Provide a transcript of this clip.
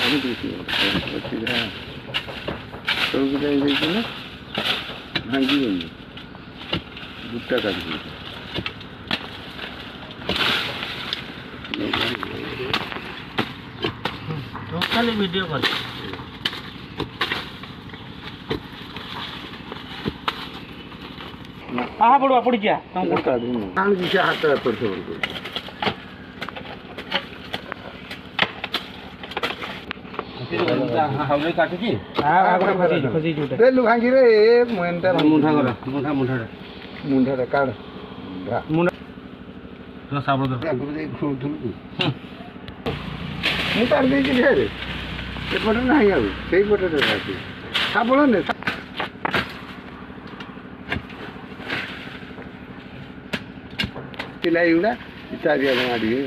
আমি দেখি সবজি দেখছি না ভাঙি গেলি দুটা কাটবি ଖାଲି ଭିଡ଼ିଓ କର aha ପଡ଼ିବା ପଡ଼ିଯିବା ଆଣିକି ସେ ହାତ ଏପଟ ସେପଟ କରୁ ଦେଲୁ ଭାଙ୍ଗିରେ ମୁଣ୍ଡା ମୁଣ୍ଡାଟା କାଢ଼ ମୁଁ କାଢ଼ି ଦେଇଛି ଢେରେ ଏପଟେ ନାହିଁ ଆଉ ସେଇପଟେ ଅଛି ଶାବଳ ନେ ପିଲା ଏଗୁଡ଼ା ଚାରିଆଡ଼େ ମାଡ଼ିକି